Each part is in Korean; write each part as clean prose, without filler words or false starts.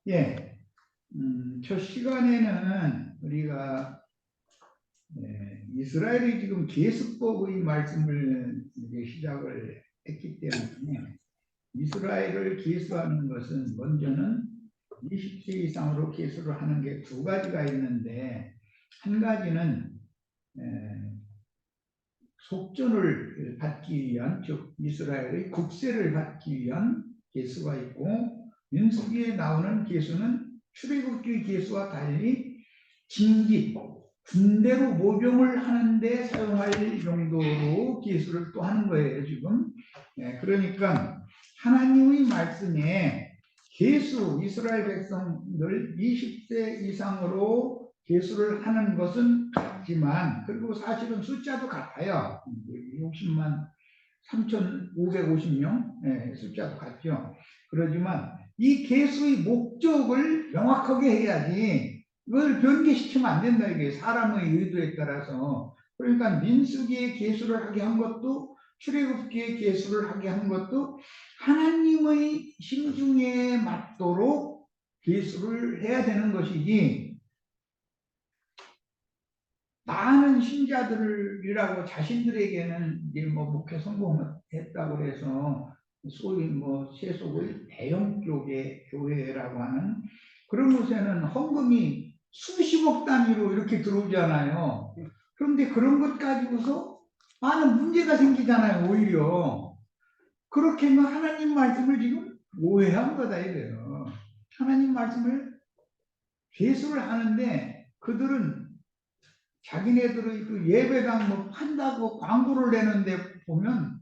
예, 첫 시간에는 우리가 이스라엘이 지금 계습법의 말씀을 이제 시작을 했기 때문에 이스라엘을 계수하는 것은 먼저는 20세 이상으로 계수를 하는 게 두 가지가 있는데, 한 가지는 속전을 받기 위한, 즉 이스라엘의 국세를 받기 위한 계수가 있고, 민수기에 나오는 계수는 출애굽기 계수와 달리 징집, 군대로 모병을 하는데 사용할 정도로 계수를 또 하는 거예요 지금. 그러니까 하나님의 말씀에 계수, 이스라엘 백성들 20세 이상으로 계수를 하는 것은 같지만, 그리고 사실은 숫자도 같아요. 60만 3,550명 숫자도 같죠. 그러지만 이 계수의 목적을 명확하게 해야지 이걸 변개시키면 안 된다. 이게 사람의 의도에 따라서. 그러니까 민수기의 계수를 하게 한 것도, 출애굽기의 계수를 하게 한 것도 하나님의 심중에 맞도록 계수를 해야 되는 것이지, 많은 신자들이라고 자신들에게는 이제 뭐 목회 성공했다고 해서 소위 뭐 세속의 대형 교회라고 하는 그런 곳에는 헌금이 수십억 단위로 이렇게 들어오잖아요. 그런데 그런 것 가지고서 많은 문제가 생기잖아요. 오히려 그렇게 하면 하나님 말씀을 지금 오해한 거다 이거예요. 하나님 말씀을 계수를 하는데 그들은 자기네들의 그 예배당 뭐 판다고 광고를 내는데 보면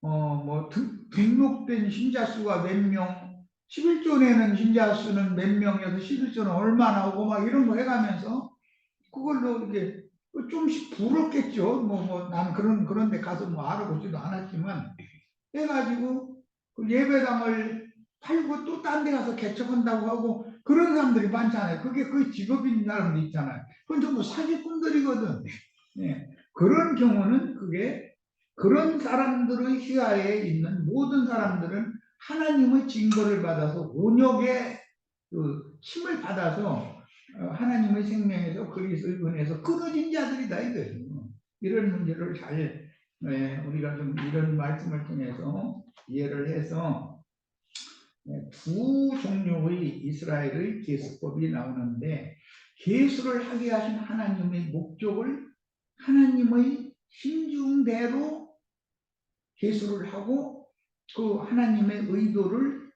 뭐 등록된 신자 수가 몇 명, 11조 내는 신자 수는 몇 명이어서 11조는 얼마 나오고 막 이런 거 해가면서 그걸로 이제 좀씩 부럽겠죠. 나는 그런 데 가서 뭐 알아보지도 않았지만 해가지고 그 예배당을 팔고 또 딴 데 가서 개척한다고 하고 그런 사람들이 많잖아요. 그게 거의 직업인 사람들 있잖아요. 그건 전부 사기꾼들이거든. 예. 그런 경우는 그게 그런 사람들의 휘하에 있는 모든 사람들은 하나님의 징벌을 받아서 온역의 그 힘을 받아서 하나님의 생명에서 그리스도의 은혜에서 끊어진 자들이다 이거예요. 이런 문제를 잘 우리가 좀 이런 말씀을 통해서 이해를 해서 두 종류의 이스라엘의 계수법이 나오는데, 계수를 하게 하신 하나님의 목적을 하나님의 심중대로 계수를 하고 그 하나님의 의도를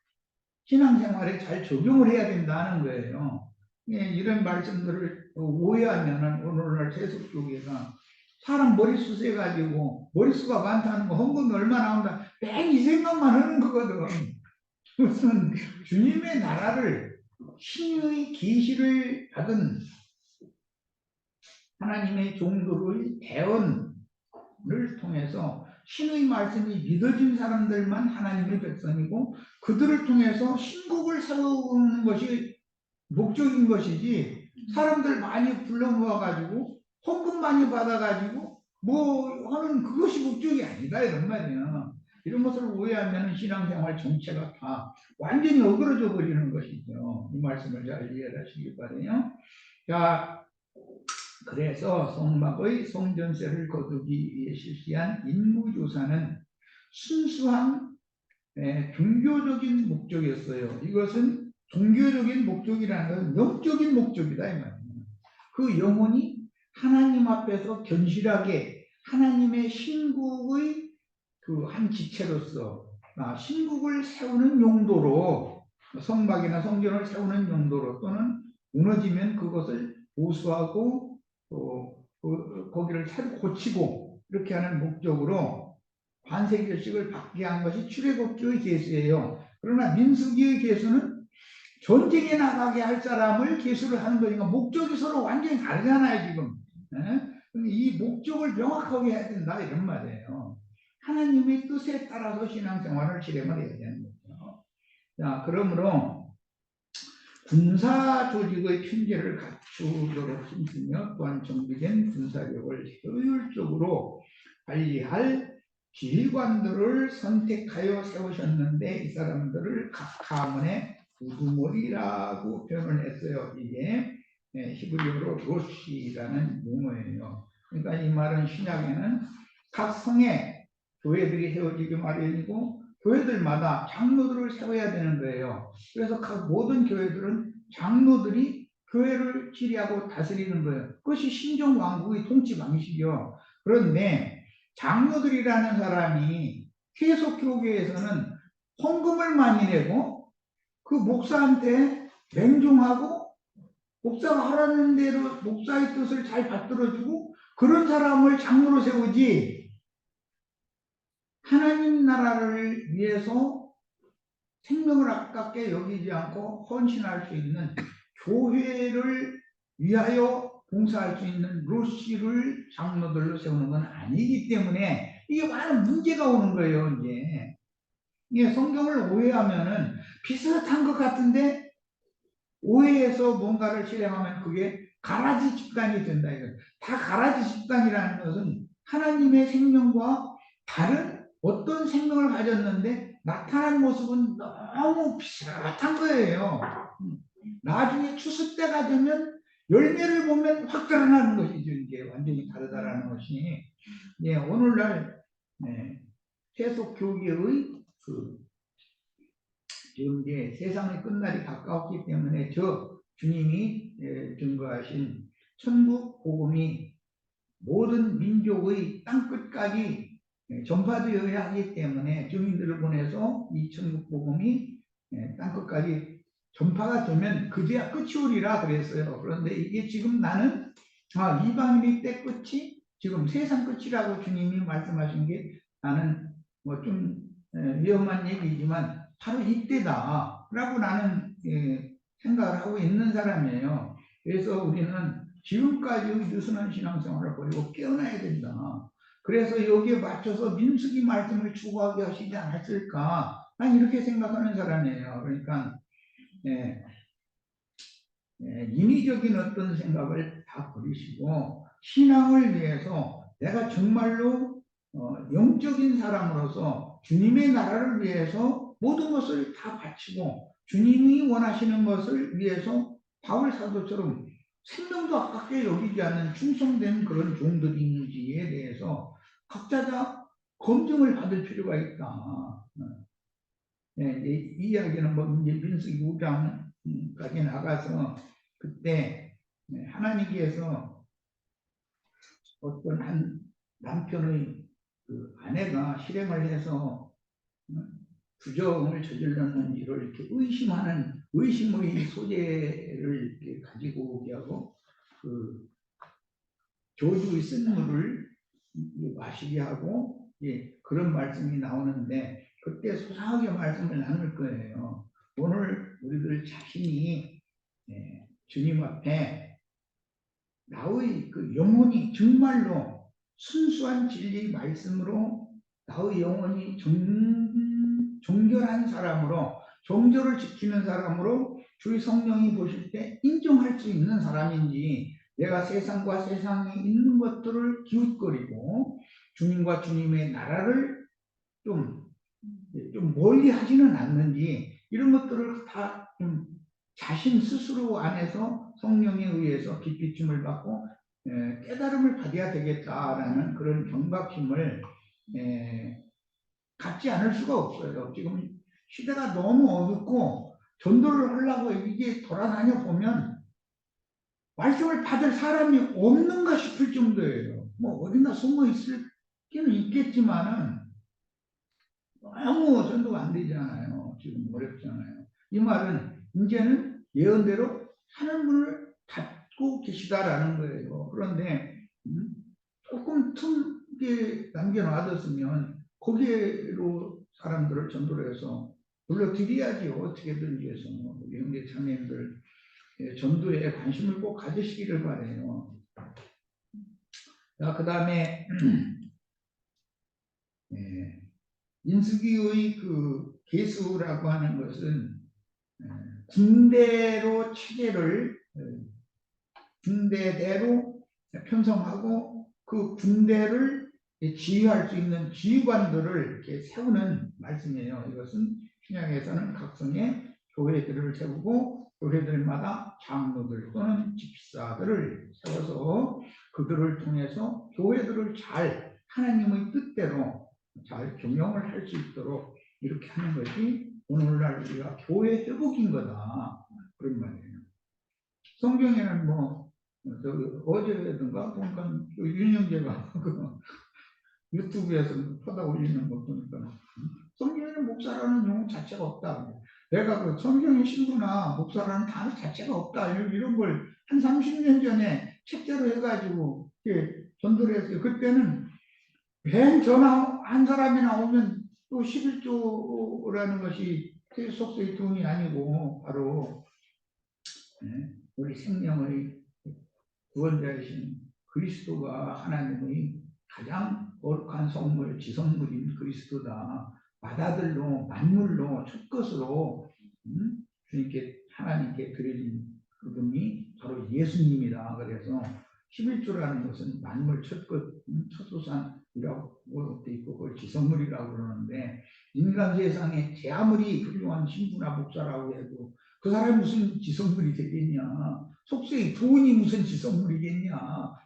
신앙생활에 잘 적용을 해야 된다는 거예요. 이런 말씀들을 오해하면 오늘날 세속교계가 사람 머리수 해가지고 머리수가 많다는 거, 헌금이 얼마 나온다, 맨 이 생각만 하는 거거든. 무슨 주님의 나라를, 신의 계시를 받은 하나님의 종들의 대언을 통해서 신의 말씀이 믿어진 사람들만 하나님의 백성이고 그들을 통해서 신국을 세우는 것이 목적인 것이지, 사람들 많이 불러 모아가지고 헌금 많이 받아가지고 뭐 하는 그것이 목적이 아니다 이런 말이야. 이런 것을 오해하면 신앙생활 전체가 다 완전히 어그러져 버리는 것이죠. 이 말씀을 잘 이해하시기 바라요. 자, 그래서 성막의 성전세를 거두기 위해 실시한 인무조사는 순수한 종교적인 목적이었어요. 이것은 종교적인 목적이라는 것은 영적인 목적이다 이 말이에요. 그 영혼이 하나님 앞에서 견실하게 하나님의 신국의 그 한 지체로서 신국을 세우는 용도로, 성막이나 성전을 세우는 용도로, 또는 무너지면 그것을 보수하고 거기를 새로 고치고 이렇게 하는 목적으로 관세결식을 받게 한 것이 출애굽기의 계수예요. 그러나 민수기의 계수는 전쟁에 나가게 할 사람을 계수를 하는 거니까 목적이 서로 완전히 다르잖아요 지금. 이 목적을 명확하게 해야 된다 이런 말이에요. 하나님의 뜻에 따라서 신앙생활을 실행을 해야 되는 거죠. 자, 그러므로 군사 조직의 편제를 갖추도록 힘쓰며 또한 정비된 군사력을 효율적으로 관리할 지휘관들을 선택하여 세우셨는데, 이 사람들을 각 가문에 우두머리라고 표현을 했어요. 이게 히브리어로 로시라는 용어예요. 그러니까 이 말은 신약에는 각 성의 교회들이 세워지기 마련이고 교회들마다 장로들을 세워야 되는 거예요. 그래서 각 모든 교회들은 장로들이 교회를 지휘하고 다스리는 거예요. 그것이 신정왕국의 통치 방식이요. 그런데 장로들이라는 사람이 계속 교계에서는 헌금을 많이 내고 그 목사한테 맹종하고 목사가 하라는 대로 목사의 뜻을 잘 받들어주고 그런 사람을 장로로 세우지, 하나님 나라를 위해서 생명을 아깝게 여기지 않고 헌신할 수 있는, 교회를 위하여 봉사할 수 있는 루시를 장로들로 세우는 건 아니기 때문에 이게 많은 문제가 오는 거예요. 이게 성경을 오해하면은 비슷한 것 같은데 오해해서 뭔가를 실행하면 그게 가라지 집단이 된다. 이거 다 가라지 집단이라는 것은 하나님의 생명과 다른 어떤 생명을 가졌는데 나타난 모습은 너무 비슷한 거예요. 나중에 추수 때가 되면 열매를 보면 확 드러나는 것이죠. 이게 완전히 다르다라는 것이. 오늘날 세속 교계의 지금 이제 세상의 끝날이 가까웠기 때문에 주님이 증거하신 천국 복음이 모든 민족의 땅끝까지 전파되어야 하기 때문에 증인들을 보내서 이 천국 복음이 땅끝까지 전파가 되면 그제야 끝이 오리라 그랬어요. 그런데 이게 지금 나는 이방인의 때 끝이 지금 세상 끝이라고 주님이 말씀하신 게 나는 뭐 좀 위험한 얘기지만 바로 이때다라고 나는 생각을 하고 있는 사람이에요. 그래서 우리는 지금까지 느슨한 신앙생활을 버리고 깨어나야 된다. 그래서 여기에 맞춰서 민수기 말씀을 추구하게 하시지 않았을까? 난 이렇게 생각하는 사람이에요. 그러니까 인위적인 어떤 생각을 다 버리시고 신앙을 위해서 내가 정말로 영적인 사람으로서 주님의 나라를 위해서 모든 것을 다 바치고 주님이 원하시는 것을 위해서 바울 사도처럼 생명도 아깝게 여기지 않는 충성된 그런 종들이 있는지에 대해서 각자 다 검증을 받을 필요가 있다. 이 이야기는 뭐 이제 민수기 5장까지 나가서 그때 하나님께서 어떤 한 남편의 그 아내가 실행을 해서 부정을 저질렀는 일을 이렇게 의심하는 의심의 소재를 이렇게 가지고 오게 하고 그 조주의 쓴물을 마시게 하고 그런 말씀이 나오는데 그때 소상하게 말씀을 나눌 거예요. 오늘 우리들 자신이 주님 앞에 나의 그 영혼이 정말로 순수한 진리 말씀으로 나의 영혼이 정결한 사람으로 정절을 지키는 사람으로 주의 성령이 보실 때 인정할 수 있는 사람인지 내가 세상과 세상에 있는 것들을 기웃거리고 주님과 주님의 나라를 좀 멀리 하지는 않는지 이런 것들을 다 좀 자신 스스로 안에서 성령에 의해서 빛비춤을 받고 깨달음을 받아야 되겠다라는 그런 경각심을 갖지 않을 수가 없어요. 지금 시대가 너무 어둡고 전도를 하려고 이게 돌아다녀 보면 말씀을 받을 사람이 없는가 싶을 정도예요. 뭐 어딘가 숨어 있을 게 있겠지만은 너무 전도가 안 되잖아요. 지금 어렵잖아요. 이 말은 이제는 예언대로 하늘문을 닫고 계시다라는 거예요. 그런데 조금 틈게 남겨놔뒀으면 거기로 사람들을 전도를 해서 불러드려야지요. 어떻게든지 해서 우리 형제 자매님들 전도에 관심을 꼭 가지시기를 바라요. 자, 그 다음에 인수기의 그 개수라고 하는 것은 군대로 체제를 군대대로 편성하고 그 군대를 지휘할 수 있는 지휘관들을 이렇게 세우는 말씀이에요. 이것은 신약에서는 각성의 교회들을 세우고 교회들마다 장로들 또는 집사들을 세워서 그들을 통해서 교회들을 잘 하나님의 뜻대로 잘 경영을 할 수 있도록 이렇게 하는 것이 오늘날 우리가 교회 회복인 거다 그런 말이에요. 성경에는 뭐 어제든가 보니까 윤영재가 유튜브에서 퍼다 올리는 거 보니까 성경에는 목사라는 용어 자체가 없다. 내가 그 성경의 신부나 목사라는 단어 자체가 없다. 이런 걸 한 30년 전에 책자로 해가지고 전도를 했어요. 그때는 맨 전화 한 사람이 나오면 또 11조라는 것이 속세의 돈이 아니고 바로 우리 생명의 구원자이신 그리스도가 하나님의 가장 거룩한 성물, 지성물인 그리스도다. 받아들로 만물로 첫 것으로 주님께 하나님께 드려진 그분이 바로 예수님이다. 그래서 11조라는 것은 만물 첫것, 첫소산이라고 돼 있고 그걸 지성물이라고 그러는데 인간 세상에 제 아무리 훌륭한 신부나 목사라고 해도 그 사람이 무슨 지성물이 되겠냐. 속세의 돈이 무슨 지성물이겠냐.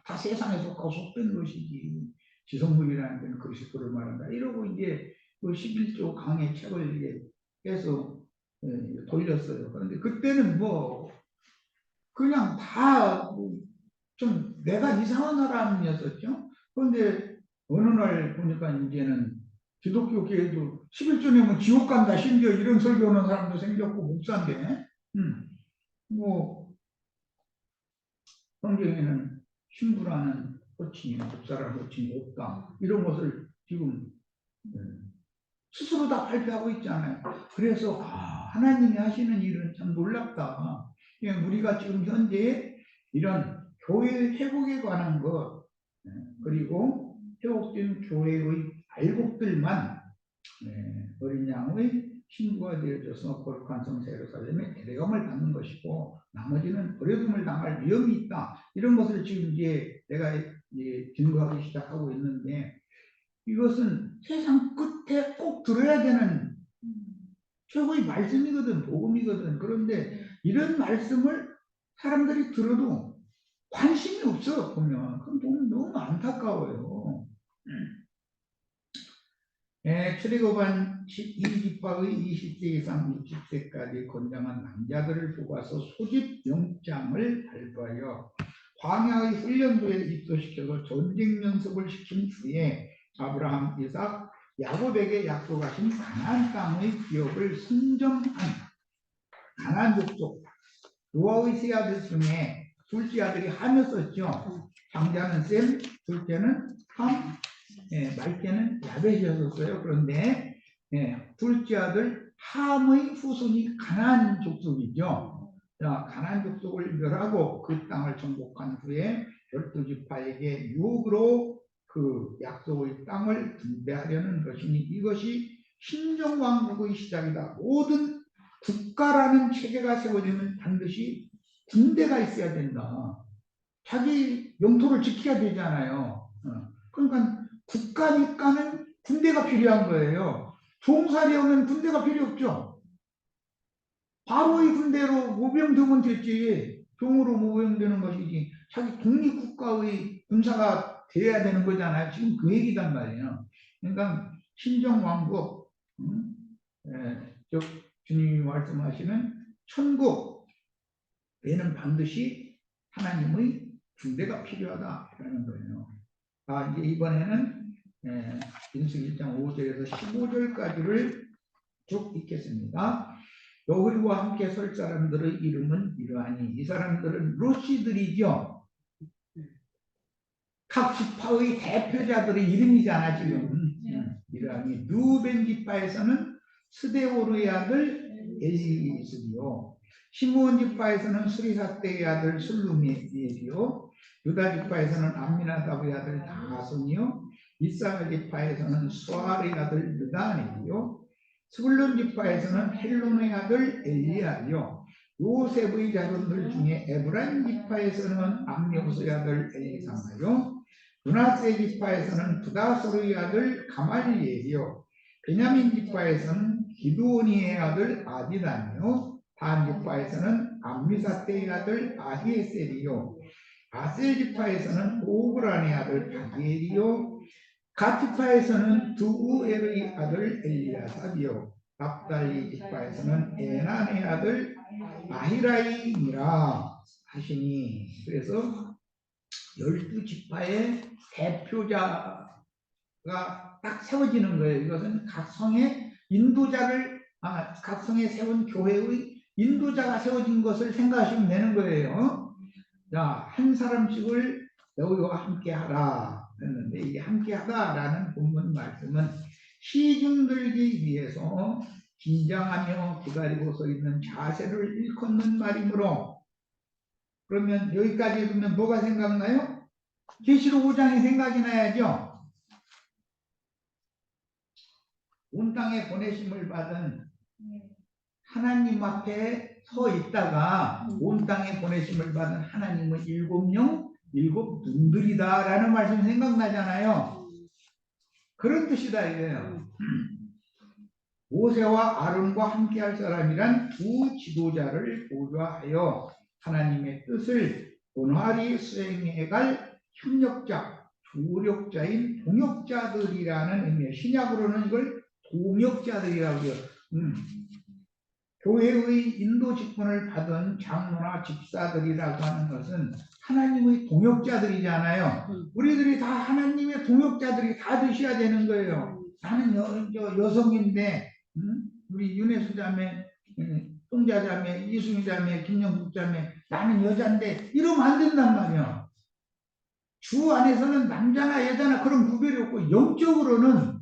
다 세상에 속하고 속된 것이지. 지성물이라는 데는 그리스도를 말한다. 이러고 이제 그 11조 강의 책을 이제 해서 돌렸어요. 그런데 그때는 뭐 그냥 다 좀 내가 이상한 사람이었었죠. 그런데 어느 날 보니까 이제는 기독교 교회도 11조 내면 지옥 간다. 심지어 이런 설교하는 사람도 생겼고 목사인데 뭐 성경에는 신부라는 호칭이 목사라는 호칭이 없다. 이런 것을 지금 스스로 다 발표하고 있잖아요. 그래서 하나님이 하시는 일은 참 놀랍다. 우리가 지금 현재 이런 교회 회복에 관한 것 그리고 회복된 교회의 알곡들만 어린 양의 신부가 되어져서 거룩한 성 예루살렘에 데려감을 받는 것이고 나머지는 버려둠을 당할 위험이 있다. 이런 것을 지금 이제 내가 증거하기 시작하고 있는데 이것은 세상 끝에 꼭 들어야 되는 최고의 말씀이거든, 복음이거든. 그런데 이런 말씀을 사람들이 들어도 관심이 없어, 보면. 그럼 보면 너무 안타까워요. 출애굽한 12지파의 20세 이상 60세까지 건장한 남자들을 뽑아서 소집 영장을 발부하여 광야의 훈련소에 입소시켜서 전쟁 연습을 시킨 후에 아브라함, 이삭, 야곱에게 약속하신 가나안 땅의 기업을 선점한 가나안 족속 노아의 세 아들 중에 둘째 아들이 함이었었죠. 장자는 셈, 둘째는 함, 말째는 야벳이었어요. 그런데 둘째 아들 함의 후손이 가나안 족속이죠. 가나안 족속을 멸하고 그 땅을 정복한 후에 12지파에게 유혹으로 그 약속의 땅을 분배하려는 것이니 이것이 신정왕국의 시작이다. 모든 국가라는 체계가 세워지면 반드시 군대가 있어야 된다. 자기 영토를 지켜야 되잖아요. 그러니까 국가니까는 군대가 필요한 거예요. 종살이 오면 군대가 필요 없죠. 바로의 군대로 모병되면 됐지. 종으로 모병되는 것이지. 자기 독립국가의 군사가 돼야 되는 거잖아요. 지금 그 얘기단 말이에요. 그러니까 신정왕국, 주님이 말씀하시는 천국에는 반드시 하나님의 군대가 필요하다라는 거예요. 이제 이번에는 민수기 1장 5절에서 15절까지를 쭉 읽겠습니다. 너희와 함께 설 사람들의 이름은 이러하니 이 사람들은 로시들이죠. 각 지파의 대표자들의 이름이잖아 지금. 이러하니 루벤 지파에서는 스데오르의 아들 엘리스리요, 시므온 지파에서는 수리사떼의 아들 술루미엘이요, 유다 지파에서는 암미나답의 아들 나손이요, 이사갈 지파에서는 수알의 아들 느다넬이요, 스불론 지파에서는 헬론의 아들 엘리야요, 요셉의 자손들 중에 에브라임 지파에서는 암미호스의 아들 엘리사마요, 므낫세 지파에서는 부다소르의 아들 가말리엘이요, 베냐민 지파에서는 기드오니의 아들 아비단이요, 단 지파에서는 암미사대의 아들 아히에셀이요 아셀 지파에서는 오그란의 아들 바기엘이요 갓 지파에서는 두우엘의 아들 엘리야삽이요 납달리 지파에서는 에난의 아들 아히라이니라 하시니. 그래서 12지파의 대표자가 딱 세워지는 거예요. 이것은 각 성의 인도자를 각 성에 세운 교회의 인도자가 세워진 것을 생각하시면 되는 거예요. 자, 한 사람씩을 너희와 함께 하라 했는데, 이 함께 하다라는 본문 말씀은 시중들기 위해서 긴장하며 기다리고 서 있는 자세를 일컫는 말이므로. 그러면 여기까지 보면 뭐가 생각나요? 계시록 5장이 생각이 나야죠. 온 땅에 보내심을 받은 하나님 앞에 서 있다가 온 땅에 보내심을 받은 하나님은 일곱 영, 일곱 눈들이다라는 말씀이 생각나잖아요. 그런 뜻이다 이거예요. 모세와 아론과 함께할 사람이란 두 지도자를 보좌하여 하나님의 뜻을 온활히 수행해갈 협력자, 조력자인 동역자들이라는 의미예요. 신약으로는 이걸 동역자들이라고 해요. 교회의 인도 직분을 받은 장로나 집사들이라고 하는 것은 하나님의 동역자들이잖아요. 우리들이 다 하나님의 동역자들이 다 되셔야 되는 거예요. 나는 여성인데 우리 윤혜수 자매, 똥자 자매, 이순희 자매, 김영국 자매, 나는 여자인데 이러면 안 된단 말이야. 주 안에서는 남자나 여자나 그런 구별이 없고 영적으로는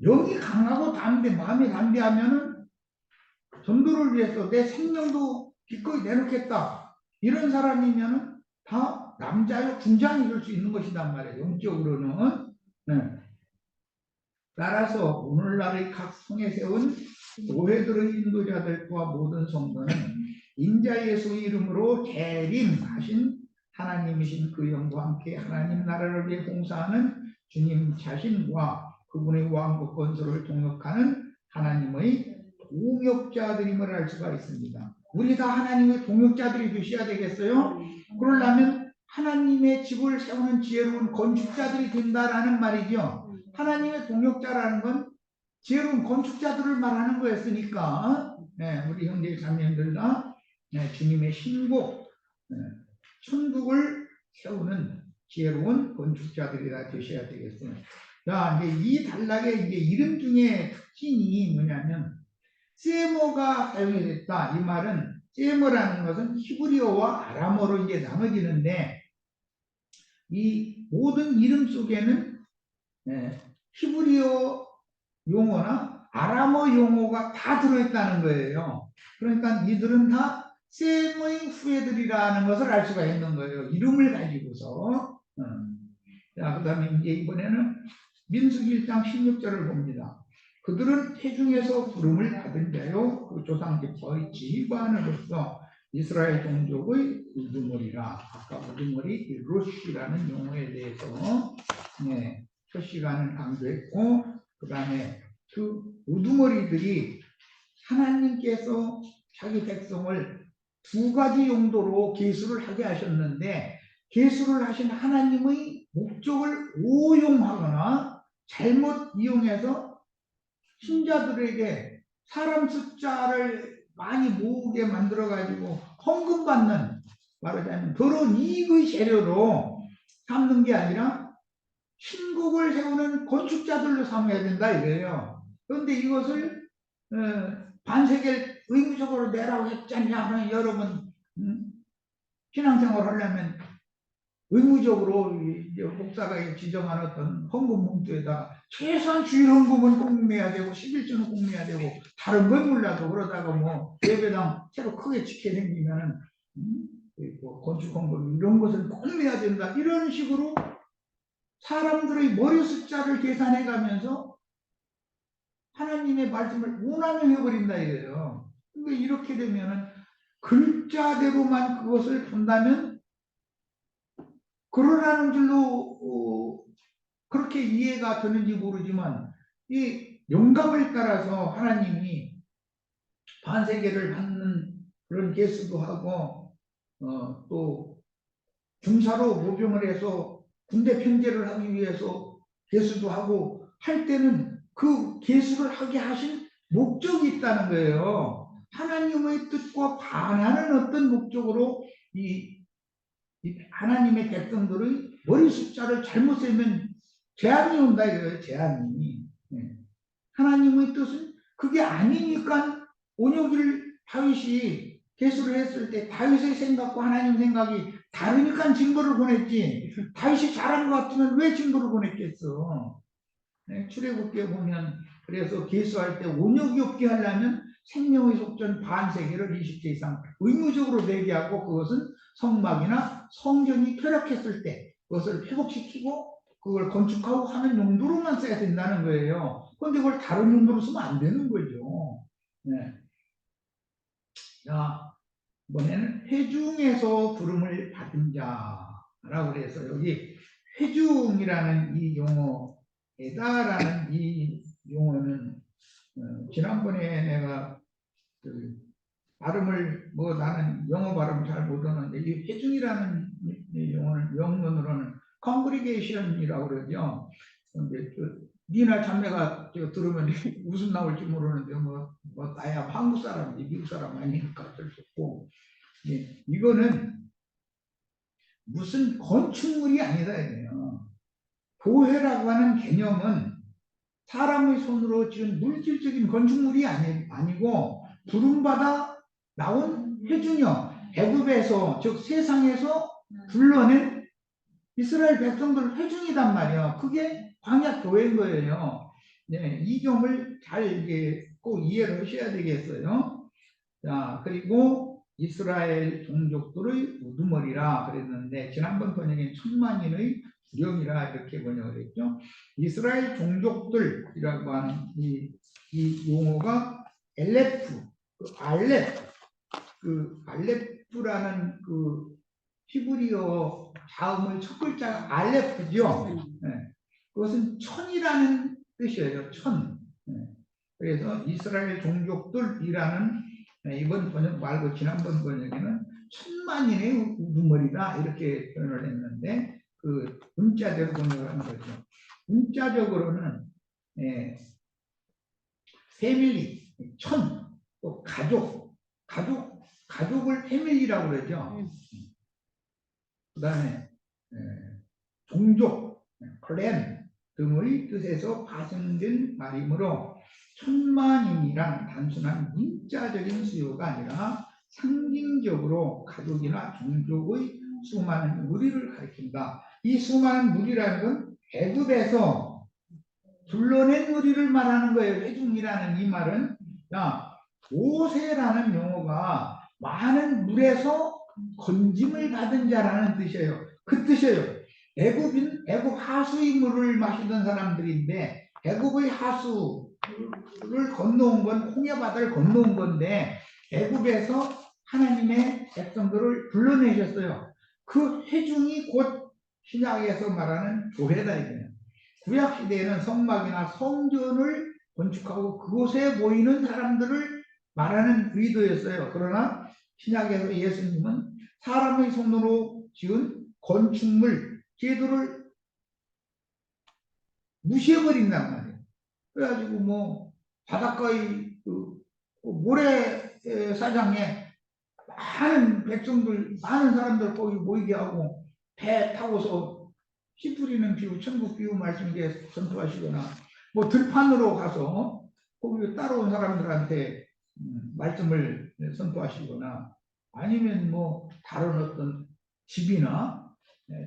영이 강하고 담대, 마음이 담대하면은 전도를 위해서 내 생명도 기꺼이 내놓겠다. 이런 사람이면은 다 남자요 군장이 될 수 있는 것이단 말이에요. 영적으로는. 네. 따라서 오늘날의 각 성에 세운 교회들의 인도자들과 모든 성도는 인자 예수의 이름으로 재림하신 하나님이신 그 영과 함께 하나님 나라를 위해 봉사하는 주님 자신과 그분의 왕국 건설을 동역하는 하나님의 동역자들임을 알 수가 있습니다. 우리 다 하나님의 동역자들이 되셔야 되겠어요? 그러려면 하나님의 집을 세우는 지혜로운 건축자들이 된다라는 말이죠. 하나님의 동역자라는 건 지혜로운 건축자들을 말하는 거였으니까, 네, 우리 형제 자매들 다 네, 주님의 신곡, 네, 천국을 세우는 지혜로운 건축자들이라 되셔야 되겠어요. 자, 이제 이 단락의 이제 이름 중에 특징이 뭐냐면 세모가 사용이 됐다. 이 말은 세모라는 것은 히브리어와 아람어로 이제 나눠지는데 이 모든 이름 속에는 히브리어 용어나 아람어 용어가 다 들어있다는 거예요. 그러니까 이들은 다 셈의 후예들이라는 것을 알 수가 있는 거예요. 이름을 가지고서. 자, 그 다음에 이제 이번에는 민수기 1장 16절을 봅니다. 그들은 태중에서 부름을 받은 자요 그 조상 지파의 지휘관으로서 이스라엘 종족의 우두머리라. 아까 우두머리 로시라는 용어에 대해서 첫 시간은 강조했고, 그 다음에 그 우두머리들이 하나님께서 자기 백성을 두 가지 용도로 계수를 하게 하셨는데, 계수를 하신 하나님의 목적을 오용하거나 잘못 이용해서 신자들에게 사람 숫자를 많이 모으게 만들어 가지고 헌금 받는, 말하자면 더러운 이익의 재료로 삼는 게 아니라 신국을 세우는 건축자들로 삼아야 된다 이거예요. 그런데 이것을 반세계를 의무적으로 내라고 했잖냐. 여러분 신앙생활 하려면 의무적으로 목사가 지정한 어떤 헌금 봉투에다가 최소한 주일 헌금은 꼭 내야 되고 11조는 꼭 내야 되고 다른 건 몰라도 그러다가 뭐 예배당 새로 크게 지게 생기면은 뭐 건축 헌금 이런 것을 꼭 내야 된다. 이런 식으로 사람들의 머리 숫자를 계산해 가면서 하나님의 말씀을 운항해버린다 이거예요. 그러니까 이렇게 되면은 글자대로만 그것을 본다면 그러라는 줄로 그렇게 이해가 되는지 모르지만 이 영감을 따라서 하나님이 반세계를 받는 그런 개수도 하고 또 중사로 모병을 해서 군대 편제를 하기 위해서 개수도 하고 할 때는 그 개수를 하게 하신 목적이 있다는 거예요. 하나님의 뜻과 반하는 어떤 목적으로 이 하나님의 백성들의 머리 숫자를 잘못 세면 재앙이 온다 이거예요. 재앙이. 하나님의 뜻은 그게 아니니까 온유기를 다윗이 계수를 했을 때 다윗의 생각과 하나님 생각이 다르니까 징벌을 보냈지. 다윗이 잘한 것 같으면 왜 징벌을 보냈겠어. 출애굽기에 보면 그래서 계수할 때 온유기 없게 하려면 생명의 속전 반세기를 20세 이상 의무적으로 내게 하고 그것은 성막이나 성전이 폐락했을 때 그것을 회복시키고 그걸 건축하고 하는 용도로만 써야 된다는 거예요. 그런데 그걸 다른 용도로 쓰면 안 되는 거죠. 네. 자, 이번에는 회중에서 부름을 받은 자라고 해서 여기 회중이라는 이 용어에다라는 이 용어는 지난번에 내가 그 발음을 뭐 나는 영어 발음 잘 못하는데 이 회중이라는 이 용어는 영문으로는 congregation이라고 그러죠. 근데 니나 자매가 들으면 웃음 나올지 모르는데 뭐 나야 한국 사람이지 미국 사람 아니니까 어쩔 수 없고 이거는 무슨 건축물이 아니다 이거예요. 교회라고 하는 개념은 사람의 손으로 지은 물질적인 건축물이 아니고 부름받아 나온 회중이요. 애굽에서 즉 세상에서 불러낸 이스라엘 백성들 회중이단 말이에요. 그게 광야 교회인 거예요. 네, 이 점을 잘 꼭 이해를 하셔야 되겠어요. 자, 그리고 이스라엘 종족들의 우두머리라 그랬는데 지난번 번역엔 천만인의 부령이라 이렇게 번역을 했죠. 이스라엘 종족들이라고 하는 이 용어가 엘레프, 알레프라는 그 히브리어 자음의 첫 글자가 알레프죠. 네. 그것은 천이라는 뜻이에요. 천. 네. 그래서 이스라엘 종족들이라는 이번 번역 말고 지난번 번역에는 천만인의 우두머리다 이렇게 표현을 했는데 그 문자대로 번역을 한 거죠. 문자적으로는 패밀리, 천, 또 가족을 패밀리라고 그러죠. 그 다음에 종족, 클랜 등의 뜻에서 파생된 말이므로 천만인이란 단순한 문자적인 수요가 아니라 상징적으로 가족이나 종족의 수많은 무리를 가리킨다. 이 수많은 무리라는 건 애굽에서 불러낸 무리를 말하는 거예요. 회중이라는 이 말은 모세라는 용어가 많은 물에서 건짐을 받은 자라는 뜻이에요. 그 뜻이에요. 애굽 하수의 물을 마시던 사람들인데 애굽의 하수를 건너온 건 홍해 바다를 건너온 건데 애굽에서 하나님의 백성들을 불러내셨어요. 그 회중이 곧 신약에서 말하는 교회다 이거예요. 구약 시대에는 성막이나 성전을 건축하고 그곳에 모이는 사람들을 말하는 의도였어요. 그러나 신약에서 예수님은 사람의 손으로 지은 건축물 제도를 무시해버린단 말이에요. 그래가지고 뭐 바닷가의 그 모래사장에 많은 백성들, 많은 사람들 거기 모이게 하고 배 타고서 씨 뿌리는 비유, 천국 비유 말씀에 선포하시거나 뭐 들판으로 가서 거기 따라온 사람들한테 말씀을 선포하시거나 아니면 뭐 다른 어떤 집이나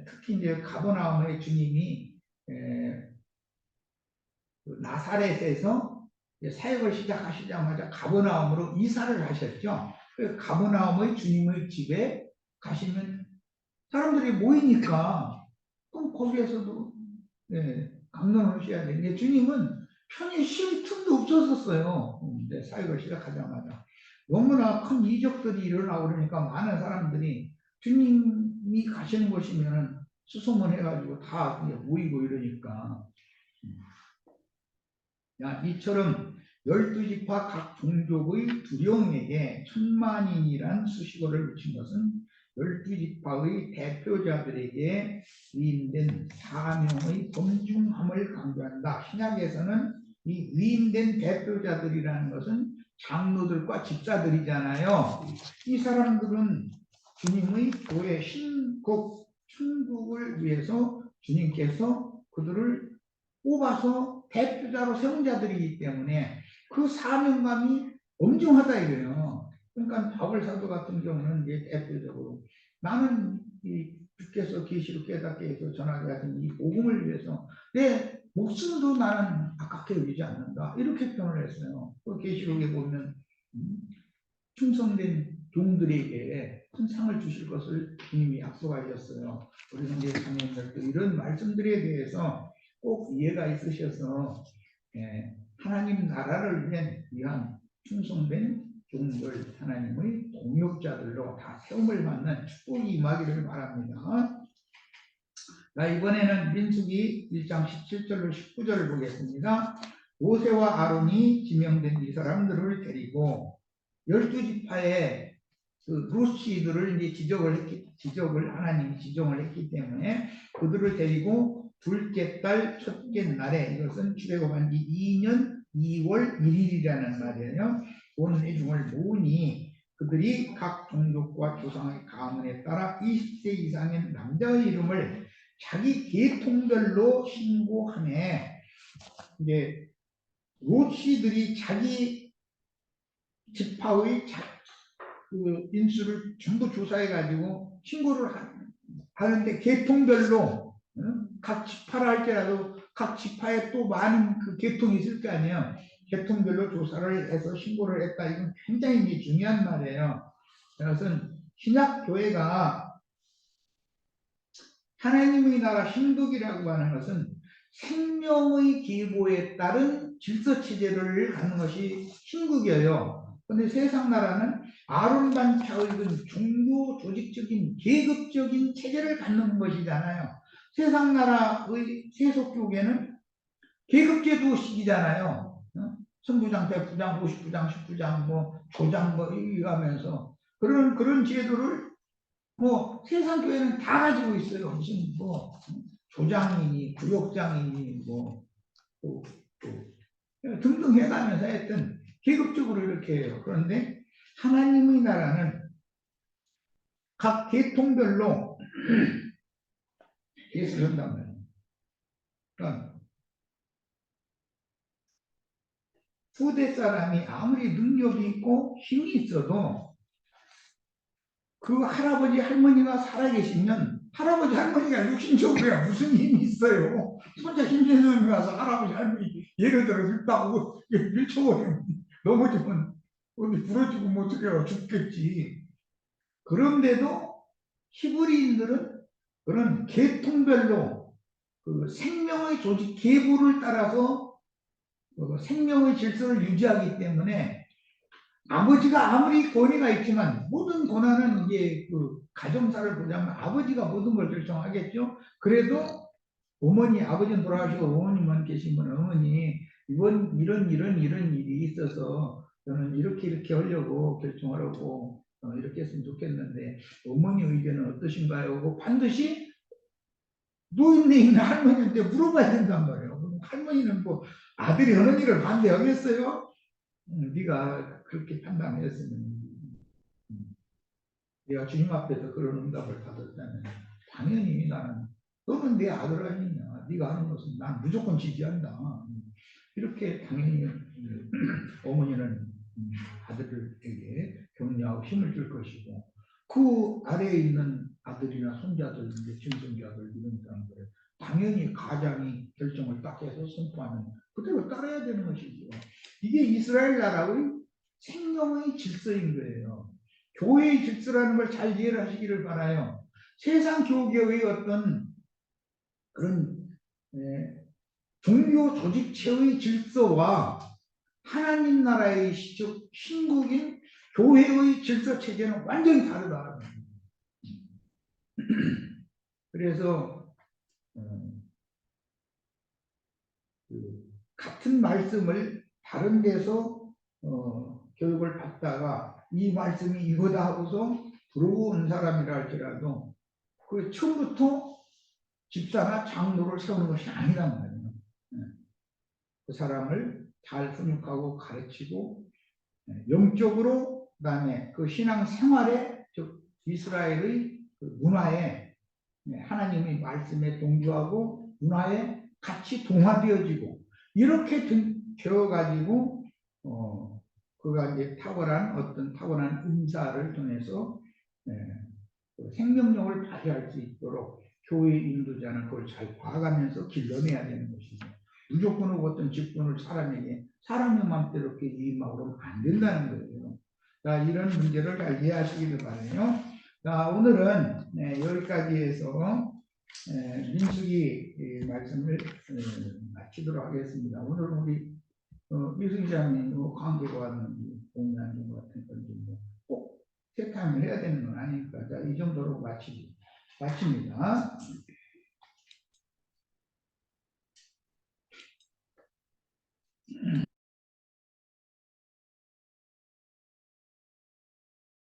특히 이제 가버나움의 주님이 나사렛에서 사역을 시작하시자마자 가버나움으로 이사를 하셨죠. 가버나움의 주님의 집에 가시면 사람들이 모이니까 그럼 거기에서도 강론을 하셔야 되는데 주님은 편히 쉴 틈도 없었어요. 사역을 시작하자마자 너무나 큰 이적들이 일어나고 그러니까 많은 사람들이 주님이 가시는 곳이면 수소문해가지고 다 모이고 이러니까 이처럼 12지파 각 종족의 두령에게 천만인이란 수식어를 붙인 것은 12지파의 대표자들에게 위임된 사명의 범중함을 강조한다. 신약에서는 이 위임된 대표자들이라는 것은 장로들과 집사들이잖아요. 이 사람들은 주님의 교회 신국 천국을 위해서 주님께서 그들을 뽑아서 대표자로 세운 자들이기 때문에 그 사명감이 엄중하다 이거예요. 그러니까 바울 사도 같은 경우는 이제 대표적으로 나는 이 주께서 계시로 깨닫게 해서 전하게 하신 이 복음을 위해서 내 목숨도 나는 아깝게 여기지 않는다 이렇게 표현을 했어요. 그 계시록에 보면 충성된 종들에게 큰 상을 주실 것을 주님이 약속하셨어요. 우리 형제 자매님들도 이런 말씀들에 대해서 꼭 이해가 있으셔서 하나님 나라를 위한 충성된 종들 하나님의 동역자들로 다 세움을 받는 축복이 임하기를 바랍니다. 자, 이번에는 민수기 1장 17절로 19절을 보겠습니다. 모세와 아론이 지명된 이 사람들을 데리고 12지파의 그 루시들을 이제 지적을 하나님이 지정을 했기 때문에 그들을 데리고 둘째 달 첫째 날에 이것은 출애굽한지 2년 2월 1일이라는 날이에요. 온 회중을 모으니 그들이 각 종족과 조상의 가문에 따라 20세 이상의 남자의 이름을 자기 계통별로 신고하네. 이제 루시들이 자기 지파의 그 인수를 전부 조사해가지고 신고를 하는데 계통별로 각 지파라 할지라도 각 지파에 또 많은 그 계통이 있을 거 아니에요. 계통별로 조사를 해서 신고를 했다. 이건 굉장히 중요한 말이에요. 그것은 신약 교회가 하나님의 나라 신국이라고 하는 것은 생명의 계보에 따른 질서 체제를 갖는 것이 신국이에요. 그런데 세상 나라는 아론반 차의든 종교 조직적인 계급적인 체제를 갖는 것이잖아요. 세상 나라의 세속교계는 계급제도식이잖아요. 선부장, 백부장, 50부장, 19장, 뭐 조장 뭐 이가면서 그런 제도를 뭐 세상 교회는 다 가지고 있어요. 무슨 뭐 조장이니 구역장이니 뭐 또 등등 해가면서 하여튼 계급적으로 이렇게 해요. 그런데 하나님의 나라는 각 계통별로 예수를 한단 말이에요. 그러니까 후대 사람이 아무리 능력이 있고 힘이 있어도 그 할아버지 할머니가 살아계시면 할아버지 할머니가 육신적으로 무슨 힘이 있어요. 혼자 힘든 놈이 와서 할아버지 할머니 예를 들어 늙다고 밀쳐버리면 넘어지면 어디 부러지고 뭐 어떻게 죽겠지. 그런데도 히브리인들은 그런 계통별로 그 생명의 조직 계보를 따라서 그 생명의 질서를 유지하기 때문에 아버지가 아무리 권위가 있지만 모든 권한은 이제 그 가정사를 보자면 아버지가 모든 걸 결정하겠죠. 그래도 어머니, 아버지는 돌아가시고 어머니만 계시면 어머니 이런 일이 있어서 저는 이렇게 하려고 결정하려고 이렇게 했으면 좋겠는데 어머니 의견은 어떠신가요? 하고 반드시 노인네 있는 할머니한테 물어봐야 된단 말이에요. 할머니는 뭐 아들이 하는 일을 반대하겠어요? 네가 그렇게 판단했으면 내가 주님 앞에서 그런 응답을 받았다면 당연히 나는 너는 내 아들 아니냐. 네가 하는 것은 난 무조건 지지한다. 이렇게 당연히 어머니는 아들에게 격려하고 힘을 줄 것이고 그 아래에 있는 아들이나 손자들, 증손자들 이런 사람들 당연히 가장이 결정을 딱 해서 선포하는 그대로 따라야 되는 것이죠. 이게 이스라엘 나라의 생명의 질서인 거예요. 교회의 질서라는 걸 잘 이해를 하시기를 바라요. 세상 교계의 어떤 그런 종교 조직체의 질서와 하나님 나라의 신국인 교회의 질서 체제는 완전히 다르다. 그래서 같은 말씀을 다른 데서 교육을 받다가 이 말씀이 이거다 하고서 들어온 사람이라 할지라도 그 처음부터 집사나 장로를 세우는 것이 아니란 말이에요. 그 사람을 잘 훈육하고 가르치고 영적으로 그다음에 그 신앙 생활에 즉 이스라엘의 그 문화에 하나님의 말씀에 동조하고 문화에 같이 동화되어지고 이렇게 되어가지고 그가 이제 탁월한 은사를 통해서 그 생명력을 발휘할 수 있도록 교회 인도자는 그걸 잘 봐가면서 길러내야 되는 것이죠. 무조건 어떤 직분을 사람의 마음대로 이렇게 임하고 안 된다는 거예요. 자, 이런 문제를 잘 이해하시기를 바라요. 자, 오늘은 여기까지 해서 민수기 말씀을 마치도록 하겠습니다. 오늘은 우리 이승장님 관계와는 공유하는 것 같은 건지 꼭 세탁을 해야 되는 건 아니니까 자, 이 정도로 마칩니다.